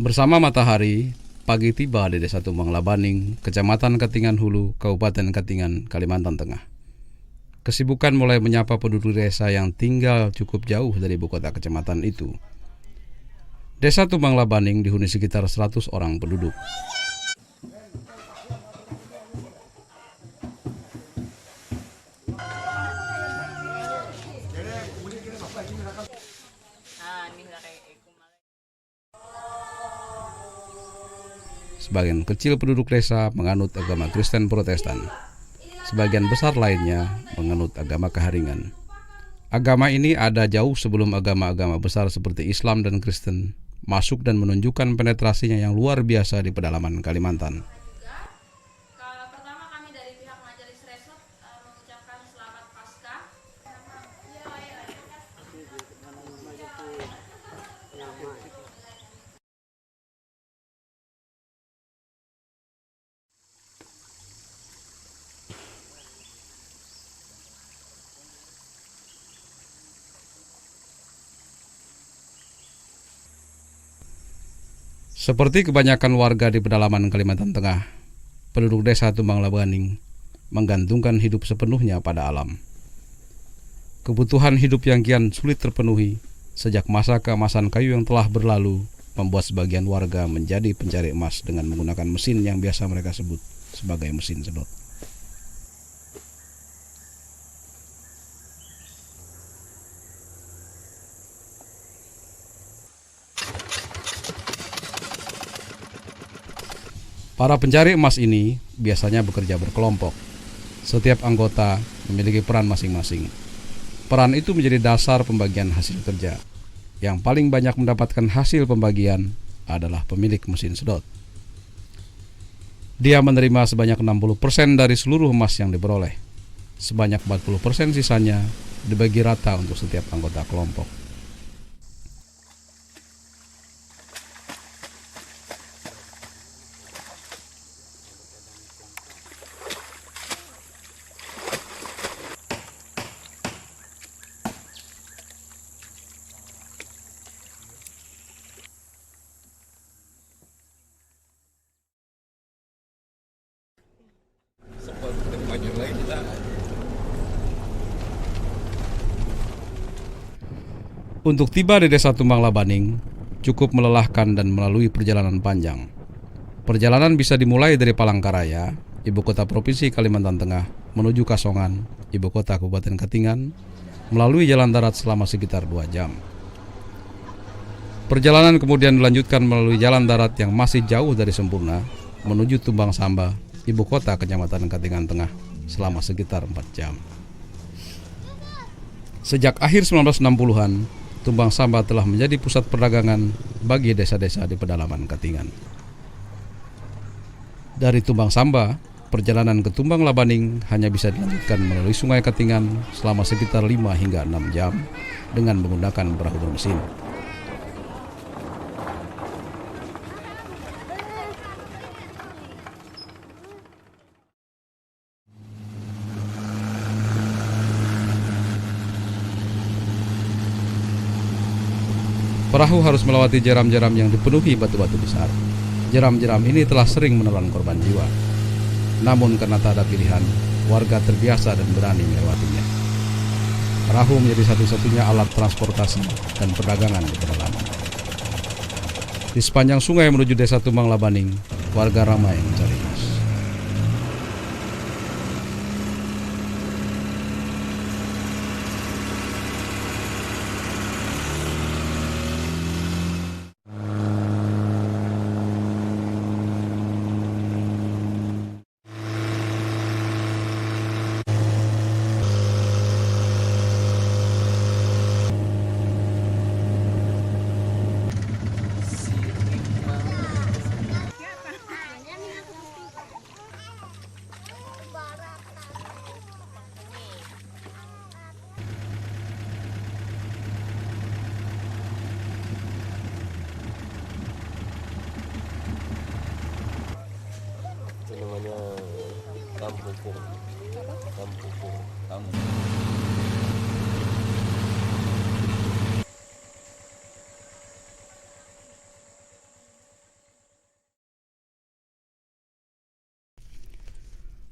Bersama matahari, pagi tiba di Desa Tumbang Labaning, Kecamatan Katingan Hulu, Kabupaten Katingan, Kalimantan Tengah. Kesibukan mulai menyapa penduduk desa yang tinggal cukup jauh dari ibu kota kecamatan itu. Desa Tumbang Labaning dihuni sekitar 100 orang penduduk. Sebagian kecil penduduk desa menganut agama Kristen Protestan. Sebagian besar lainnya menganut agama Keharingan. Agama ini ada jauh sebelum agama-agama besar seperti Islam dan Kristen masuk dan menunjukkan penetrasinya yang luar biasa di pedalaman Kalimantan. Pertama kami dari pihak Majelis Resort mengucapkan selamat Paskah. Seperti kebanyakan warga di pedalaman Kalimantan Tengah, penduduk desa Tumbang Labaning menggantungkan hidup sepenuhnya pada alam. Kebutuhan hidup yang kian sulit terpenuhi sejak masa keemasan kayu yang telah berlalu membuat sebagian warga menjadi pencari emas dengan menggunakan mesin yang biasa mereka sebut sebagai mesin sedot. Para pencari emas ini biasanya bekerja berkelompok. Setiap anggota memiliki peran masing-masing. Peran itu menjadi dasar pembagian hasil kerja. Yang paling banyak mendapatkan hasil pembagian adalah pemilik mesin sedot. Dia menerima sebanyak 60% dari seluruh emas yang diperoleh. Sebanyak 40% sisanya dibagi rata untuk setiap anggota kelompok. Untuk tiba di Desa Tumbang Labaning, cukup melelahkan dan melalui perjalanan panjang. Perjalanan bisa dimulai dari Palangkaraya, ibu kota provinsi Kalimantan Tengah, menuju Kasongan, ibu kota Kabupaten Katingan, melalui jalan darat selama sekitar 2 jam. Perjalanan kemudian dilanjutkan melalui jalan darat yang masih jauh dari sempurna, menuju Tumbang Samba, ibu kota Kecamatan Katingan Tengah, selama sekitar 4 jam. Sejak akhir 1960-an, Tumbang Samba telah menjadi pusat perdagangan bagi desa-desa di pedalaman Katingan. Dari Tumbang Samba, perjalanan ke Tumbang Labaning hanya bisa dilanjutkan melalui Sungai Katingan selama sekitar 5 hingga 6 jam dengan menggunakan perahu bermesin. Perahu harus melewati jeram-jeram yang dipenuhi batu-batu besar. Jeram-jeram ini telah sering menelan korban jiwa. Namun karena tak ada pilihan, warga terbiasa dan berani melewatinya. Perahu menjadi satu-satunya alat transportasi dan perdagangan di pedalaman. Di sepanjang sungai menuju Desa Tumbang Labaning, warga ramai mencari emas. Kampung. Kampung.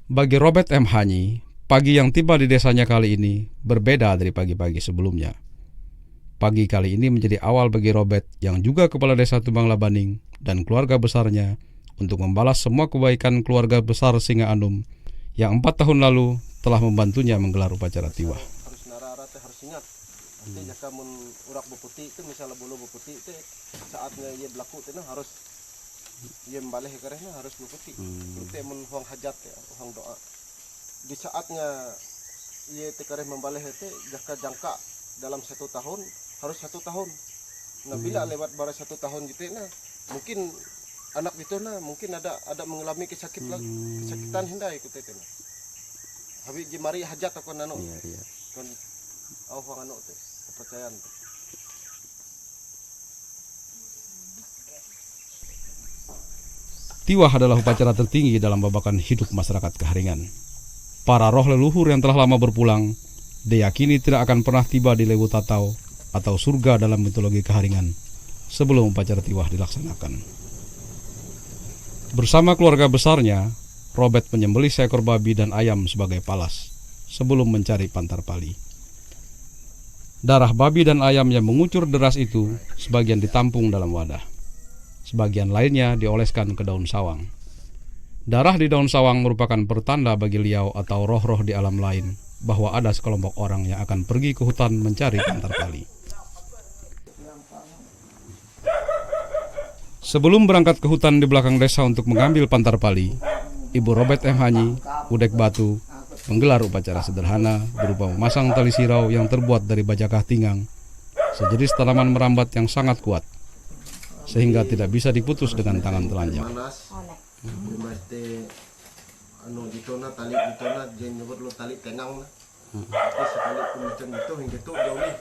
Bagi Robert M. Hanyi, pagi yang tiba di desanya kali ini berbeda dari pagi-pagi sebelumnya. Pagi kali ini menjadi awal bagi Robert yang juga kepala desa Tumbang Labaning dan keluarga besarnya untuk membalas semua kebaikan keluarga besar Singa Anum yang 4 tahun lalu telah membantunya menggelar upacara tiwah. Harus narara teh harus ingat. Nanti jika mun urak beputi itu misalnya bulu beputi itu saatnya ia berlaku itu harus ia membalih kerehnya harus beputi. Itu mun huang hajat ya, huang doa. Di saatnya ia tekereh membalih itu jika jangka dalam 1 tahun harus 1 tahun. Nah bila lewat bara 1 tahun gitu nah mungkin anak itu nah mungkin ada mengalami kesakitan hindai ikut itu nah. Habis jemari hajat aku nano. Iya. Kon huang anu teh kepercayaan teh. Tiwah adalah upacara tertinggi dalam babakan hidup masyarakat Kaharingan. Para roh leluhur yang telah lama berpulang diyakini tidak akan pernah tiba di Lewu Tatau atau surga dalam mitologi Kaharingan sebelum upacara tiwah dilaksanakan. Bersama keluarga besarnya, Robert menyembelih seekor babi dan ayam sebagai palas sebelum mencari Pantar Pali. Darah babi dan ayam yang mengucur deras itu sebagian ditampung dalam wadah. Sebagian lainnya dioleskan ke daun sawang. Darah di daun sawang merupakan pertanda bagi liau atau roh-roh di alam lain bahwa ada sekelompok orang yang akan pergi ke hutan mencari Pantar Pali. Sebelum berangkat ke hutan di belakang desa untuk mengambil Pantar Pali, Ibu Robert M. Hanyi, Udek Batu, menggelar upacara sederhana berupa memasang tali sirau yang terbuat dari bajakah tinggang, sejenis tanaman merambat yang sangat kuat, sehingga tidak bisa diputus dengan tangan telanjang. Anu gitu na tali gitu na jangan nyebut lo tali tenang na. Terus sekali pun macam gitu hingga tu jauh ni.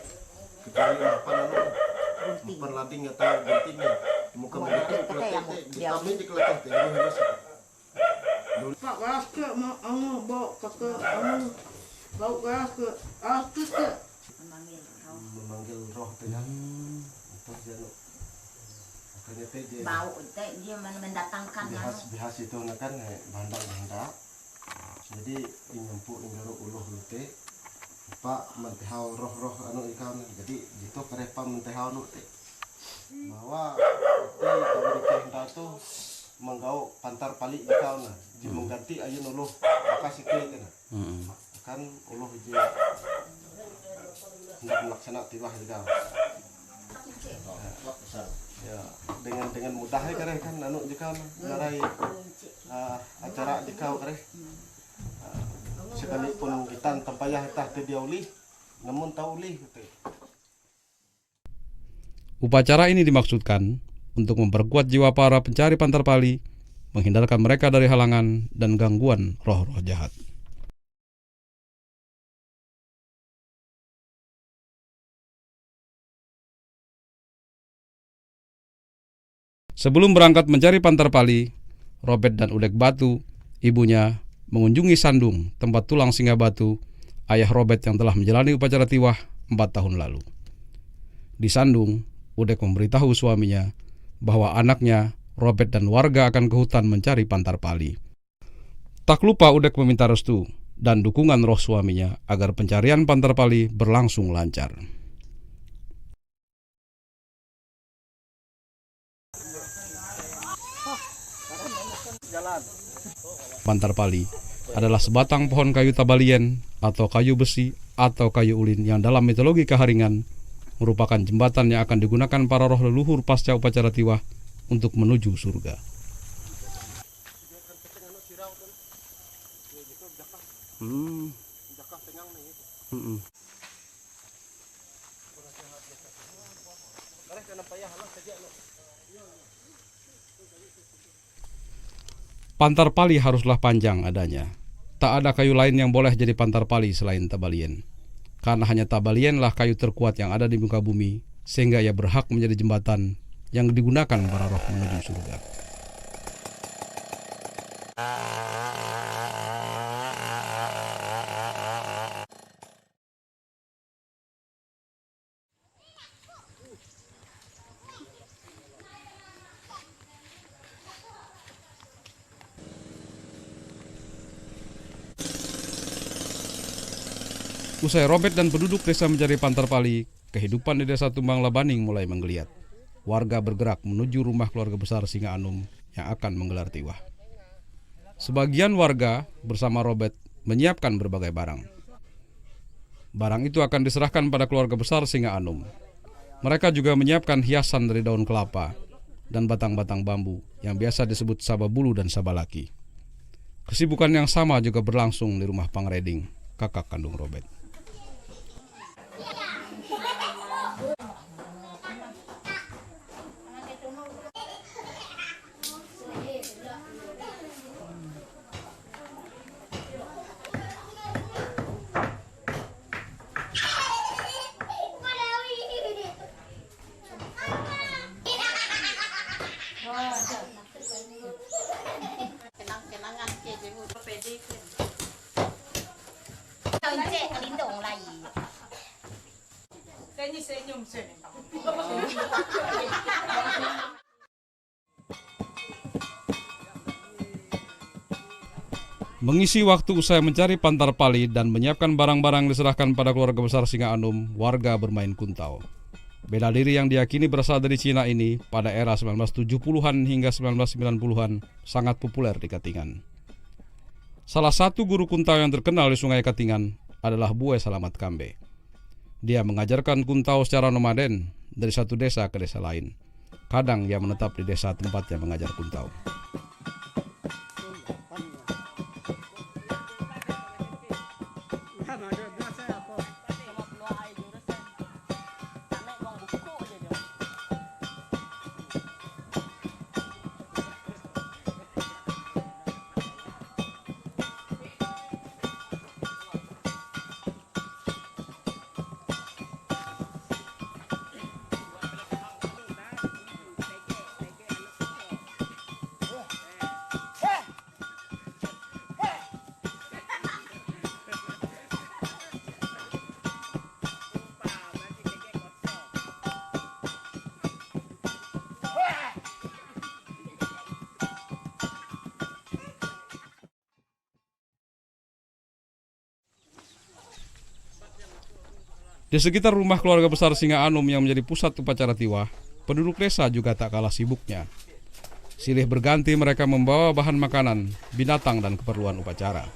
Kecuali empan lading atau gentingnya. Muka begitu keletih di kami di keletih teh harus. Pak gas ke mau bawa ke anu bau gas ke atus ke memanggil roh teh. Apa dia no. Makanya teh dia bau teh dia mendatangkan bihas itu kan bandang-bandang. Jadi nyempu ingaro uluh teh Pak mentehau roh-roh anu ikan. Jadi gitu karepa mentehau nu teh. Bahwa teh dari kehendak tu menggau Pantar Pali ikan na. Jadi mengganti ayun uluh makasih ke teh. Kan uluh je hendak melaksana tiwah juga. Ya, dengan mudahnya kareh kan anu jika narai acara jika kareh sekalipun kita tempayah tah teu diauli namun tauli gitu. Upacara ini dimaksudkan untuk memperkuat jiwa para pencari Pantar Pali, menghindarkan mereka dari halangan dan gangguan roh-roh jahat. Sebelum berangkat mencari Pantar Pali, Robert dan Udek Batu, ibunya, mengunjungi Sandung, tempat tulang Singa Batu, ayah Robert yang telah menjalani upacara tiwah 4 tahun lalu. Di Sandung, Udek memberitahu suaminya bahwa anaknya, Robert dan warga akan ke hutan mencari Pantar Pali. Tak lupa Udek meminta restu dan dukungan roh suaminya agar pencarian Pantar Pali berlangsung lancar. Pantar Pali adalah sebatang pohon kayu tabalien atau kayu besi atau kayu ulin yang dalam mitologi Kaharingan merupakan jembatan yang akan digunakan para roh leluhur pasca upacara tiwah untuk menuju surga. Pantar Pali haruslah panjang adanya. Tak ada kayu lain yang boleh jadi Pantar Pali selain tabalien. Karena hanya tabalienlah kayu terkuat yang ada di muka bumi, sehingga ia berhak menjadi jembatan yang digunakan para roh menuju surga. Usai Robert dan penduduk desa mencari Pantarpali, kehidupan di desa Tumbang Labaning mulai menggeliat. Warga bergerak menuju rumah keluarga besar Singa Anum yang akan menggelar tiwah. Sebagian warga bersama Robert menyiapkan berbagai barang. Barang itu akan diserahkan pada keluarga besar Singa Anum. Mereka juga menyiapkan hiasan dari daun kelapa dan batang-batang bambu yang biasa disebut sababulu dan sabalaki. Kesibukan yang sama juga berlangsung di rumah Pangreding, kakak kandung Robert. Kenang-kenangan ke jebu pede kan. Cek kelindung lagi. Kayaknya senyum sini. Mengisi waktu usai mencari Pantarpali dan menyiapkan barang-barang diserahkan pada keluarga besar Singa Anum, warga bermain kuntau. Bela diri yang diyakini berasal dari Cina ini pada era 1970-an hingga 1990-an sangat populer di Katingan. Salah satu guru kuntau yang terkenal di Sungai Katingan adalah Bue Salamat Kambe. Dia mengajarkan kuntau secara nomaden dari satu desa ke desa lain. Kadang ia menetap di desa tempatnya mengajar kuntau. Di sekitar rumah keluarga besar Singa Anum yang menjadi pusat upacara tiwah, penduduk desa juga tak kalah sibuknya. Silih berganti mereka membawa bahan makanan, binatang dan keperluan upacara.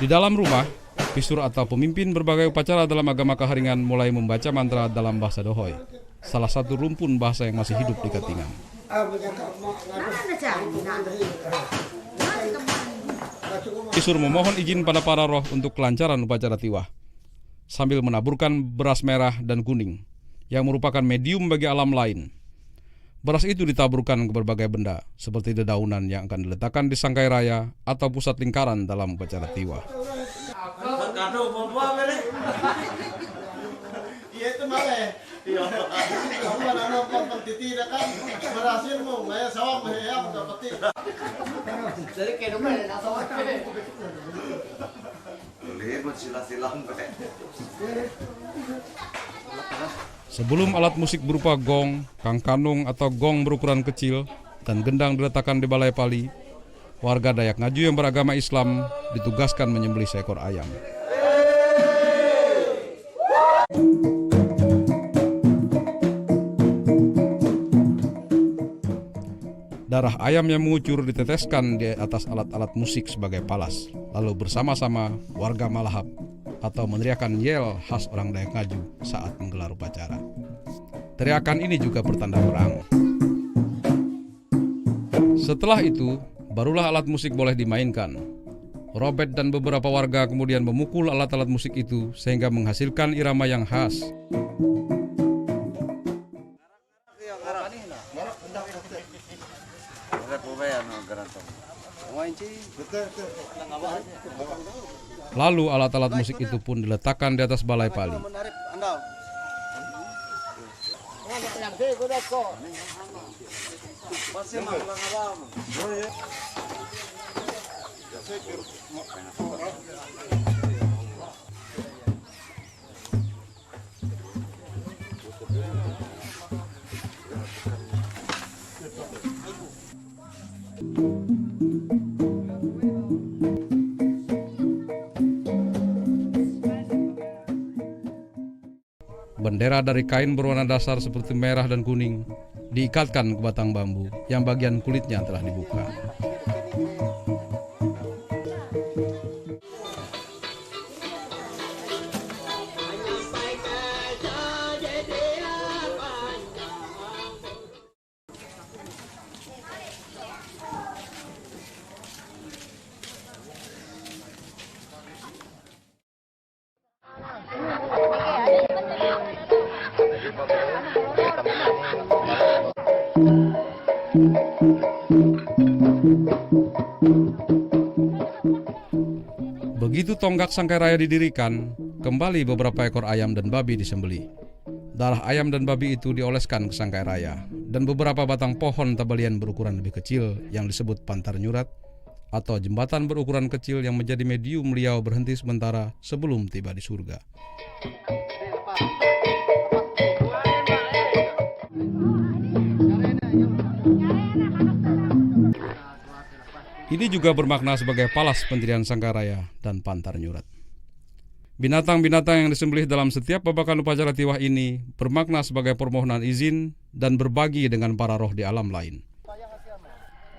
Di dalam rumah, pisur atau pemimpin berbagai upacara dalam agama Kaharingan mulai membaca mantra dalam bahasa Dohoi, salah satu rumpun bahasa yang masih hidup di Katingan. Pisur memohon izin pada para roh untuk kelancaran upacara tiwah, sambil menaburkan beras merah dan kuning, yang merupakan medium bagi alam lain. Beras itu ditaburkan ke berbagai benda, seperti dedaunan yang akan diletakkan di sangkai raya atau pusat lingkaran dalam upacara tiwah. Iya itu malah. Iya. Kamu anak tidak kan berhasil mau saya sawah yang dapat. Jadi kayak mana nak sawah. Lebih silang-silang be. Sebelum alat musik berupa gong, kangkanung atau gong berukuran kecil, dan gendang diletakkan di balai pali, warga Dayak Ngaju yang beragama Islam ditugaskan menyembelih seekor ayam. Darah ayam yang mengucur diteteskan di atas alat-alat musik sebagai palas, lalu bersama-sama warga malahap atau meneriakan yel khas orang Dayak Ngaju saat menggelar upacara. Teriakan ini juga bertanda perang. Setelah itu, barulah alat musik boleh dimainkan. Robert dan beberapa warga kemudian memukul alat-alat musik itu sehingga menghasilkan irama yang khas. Lalu alat-alat musik itu pun diletakkan di atas balai pali. Bendera dari kain berwarna dasar seperti merah dan kuning diikatkan ke batang bambu yang bagian kulitnya telah dibuka. Begitu tonggak Sangkai Raya didirikan, kembali beberapa ekor ayam dan babi disembelih. Darah ayam dan babi itu dioleskan ke Sangkai Raya, dan beberapa batang pohon tabalian berukuran lebih kecil yang disebut pantar nyurat atau jembatan berukuran kecil yang menjadi medium beliau berhenti sementara sebelum tiba di surga. Ini juga bermakna sebagai palas pendirian Sangkai Raya dan pantar nyurat. Binatang-binatang yang disembelih dalam setiap babakan upacara tiwah ini bermakna sebagai permohonan izin dan berbagi dengan para roh di alam lain.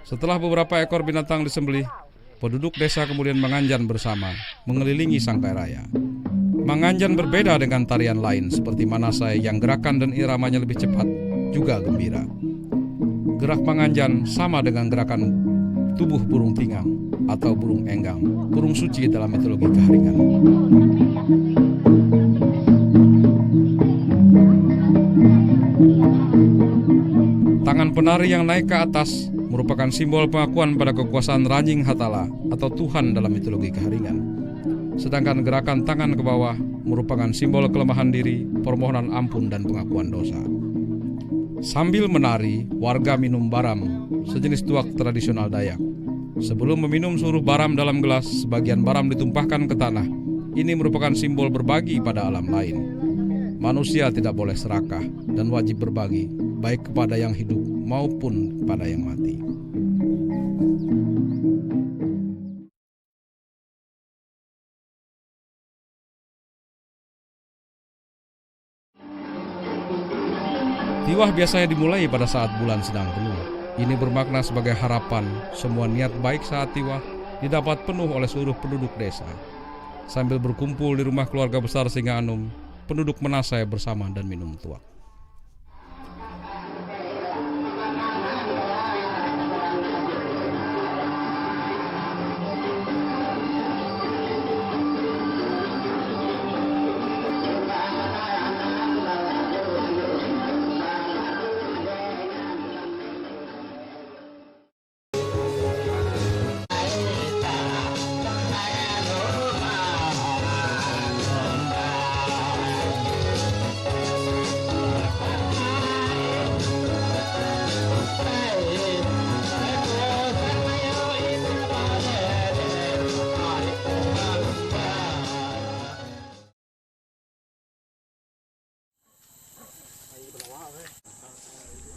Setelah beberapa ekor binatang disembelih, penduduk desa kemudian menganjan bersama mengelilingi Sangkai Raya. Menganjan berbeda dengan tarian lain seperti Manasai yang gerakan dan iramanya lebih cepat, juga gembira. Gerak menganjan sama dengan gerakan tubuh burung tingang atau burung enggang, burung suci dalam mitologi Keharingan. Tangan penari yang naik ke atas merupakan simbol pengakuan pada kekuasaan Ranjing Hatala atau Tuhan dalam mitologi Keharingan. Sedangkan gerakan tangan ke bawah merupakan simbol kelemahan diri, permohonan ampun dan pengakuan dosa. Sambil menari, warga minum baram, sejenis tuak tradisional Dayak. Sebelum meminum seluruh baram dalam gelas, sebagian baram ditumpahkan ke tanah. Ini merupakan simbol berbagi pada alam lain. Manusia tidak boleh serakah dan wajib berbagi, baik kepada yang hidup maupun kepada yang mati. Tiwah biasanya dimulai pada saat bulan sedang penuh. Ini bermakna sebagai harapan semua niat baik saat tiwah didapat penuh oleh seluruh penduduk desa. Sambil berkumpul di rumah keluarga besar Singa Anum, penduduk menasai bersama dan minum tuak.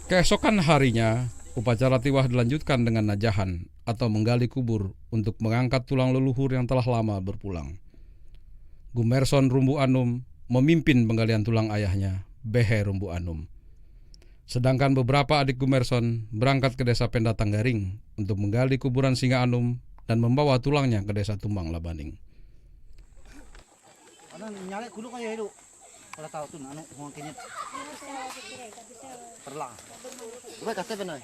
Keesokan harinya, upacara tiwah dilanjutkan dengan najahan atau menggali kubur untuk mengangkat tulang leluhur yang telah lama berpulang. Gumerson Rumbu Anum memimpin penggalian tulang ayahnya, Behe Rumbu Anum. Sedangkan beberapa adik Gumerson berangkat ke desa Pendatang Garing untuk menggali kuburan Singa Anum dan membawa tulangnya ke desa Tumbang Labaning. Nyalek kudu kayak itu. Kalau tahu tuh anu mau kenyet. Perlang. Gue kasih benar.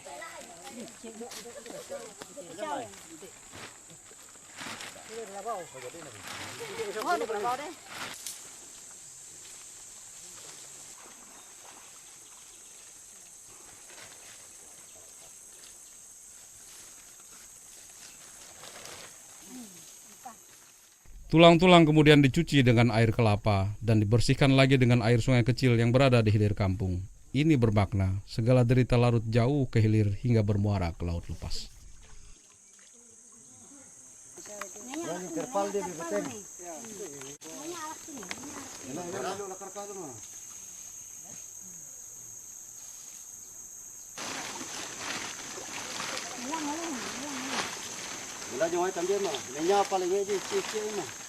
Tulang-tulang kemudian dicuci dengan air kelapa dan dibersihkan lagi dengan air sungai kecil yang berada di hilir kampung. Ini bermakna segala derita larut jauh ke hilir hingga bermuara ke laut lepas. Wala nyo ay también mo. Nanya paling aja cik mah.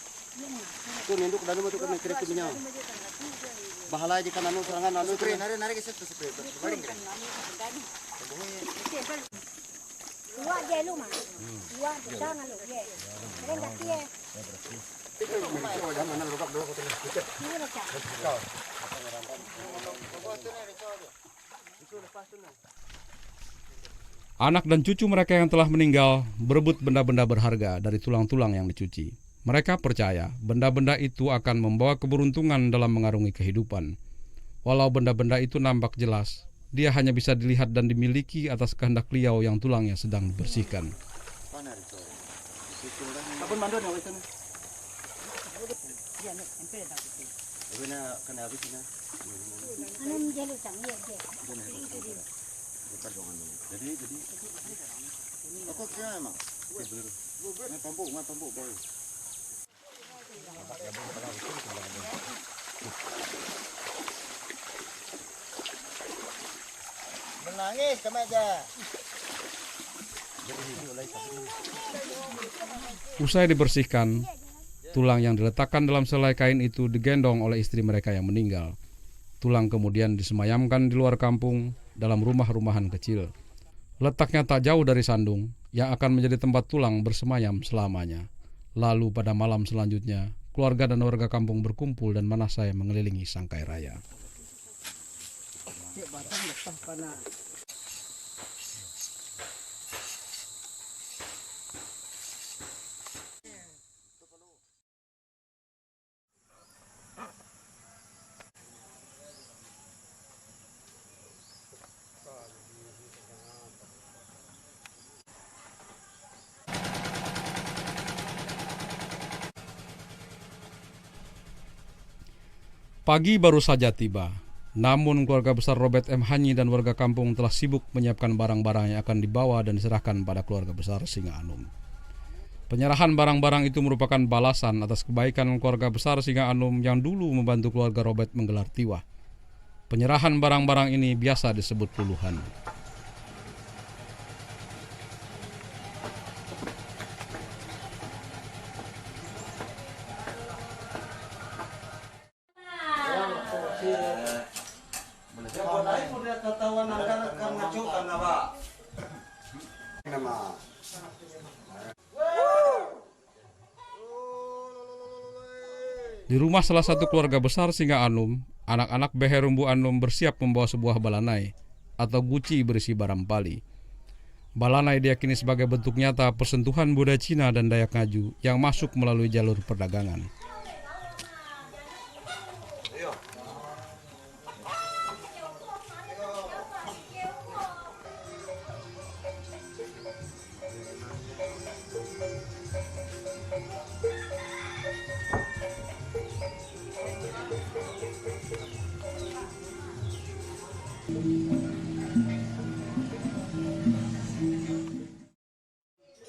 Tu ninduk dan tu kan kira kimnya. Bahala aja kan anu serangan anu spray nari ke situ spray. Baring kira. Dua je lu mah. Dua jangan lu ye. Keren tak ye. Ini macam. Anak dan cucu mereka yang telah meninggal berebut benda-benda berharga dari tulang-tulang yang dicuci. Mereka percaya benda-benda itu akan membawa keberuntungan dalam mengarungi kehidupan. Walau benda-benda itu nampak jelas, dia hanya bisa dilihat dan dimiliki atas kehendak beliau yang tulangnya sedang dibersihkan. Anu menjelu sang ye je. Aku kira emang. Pampu boy. Menangis ke meja. Usai dibersihkan, tulang yang diletakkan dalam selai kain itu digendong oleh istri mereka yang meninggal. Tulang kemudian disemayamkan di luar kampung dalam rumah-rumahan kecil. Letaknya tak jauh dari sandung yang akan menjadi tempat tulang bersemayam selamanya. Lalu pada malam selanjutnya, keluarga dan warga kampung berkumpul dan manasai mengelilingi sangkai raya. Pagi baru saja tiba, namun keluarga besar Robert M. Hanyi dan warga kampung telah sibuk menyiapkan barang-barang yang akan dibawa dan diserahkan pada keluarga besar Singa Anum. Penyerahan barang-barang itu merupakan balasan atas kebaikan keluarga besar Singa Anum yang dulu membantu keluarga Robert menggelar tiwah. Penyerahan barang-barang ini biasa disebut luluhan. Di rumah salah satu keluarga besar Singa Anum, anak-anak Beherumbu Anum bersiap membawa sebuah balanai atau guci berisi barang pali. Balanai diyakini sebagai bentuk nyata persentuhan budaya Cina dan Dayak Ngaju yang masuk melalui jalur perdagangan.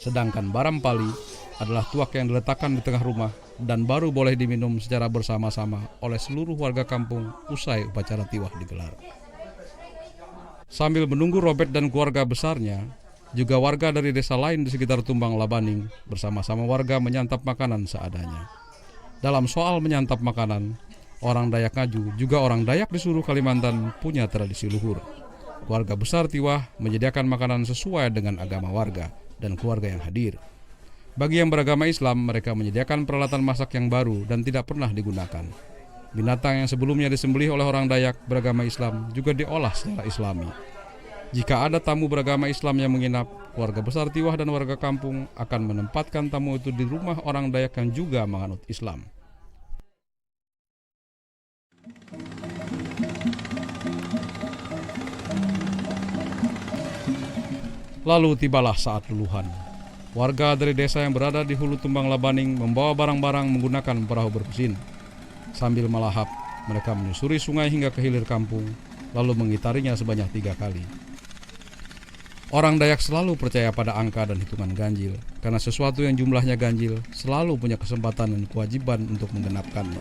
Sedangkan barampali adalah tuak yang diletakkan di tengah rumah dan baru boleh diminum secara bersama-sama oleh seluruh warga kampung usai upacara tiwah digelar. Sambil menunggu Robert dan keluarga besarnya, juga warga dari desa lain di sekitar Tumbang Labaning bersama-sama warga menyantap makanan seadanya. Dalam soal menyantap makanan, orang Dayak Ngaju juga orang Dayak di seluruh Kalimantan punya tradisi luhur. Keluarga besar tiwah menyediakan makanan sesuai dengan agama warga dan keluarga yang hadir. Bagi yang beragama Islam, mereka menyediakan peralatan masak yang baru dan tidak pernah digunakan. Binatang yang sebelumnya disembelih oleh orang Dayak beragama Islam juga diolah secara Islami. Jika ada tamu beragama Islam yang menginap, keluarga besar tiwah dan warga kampung akan menempatkan tamu itu di rumah orang Dayak yang juga menganut Islam. Lalu tibalah saat luluhan. Warga dari desa yang berada di hulu Tumbang Labaning membawa barang-barang menggunakan perahu bermesin. Sambil melahap, mereka menyusuri sungai hingga ke hilir kampung, lalu mengitarinya sebanyak 3 kali. Orang Dayak selalu percaya pada angka dan hitungan ganjil, karena sesuatu yang jumlahnya ganjil selalu punya kesempatan dan kewajiban untuk menggenapkannya.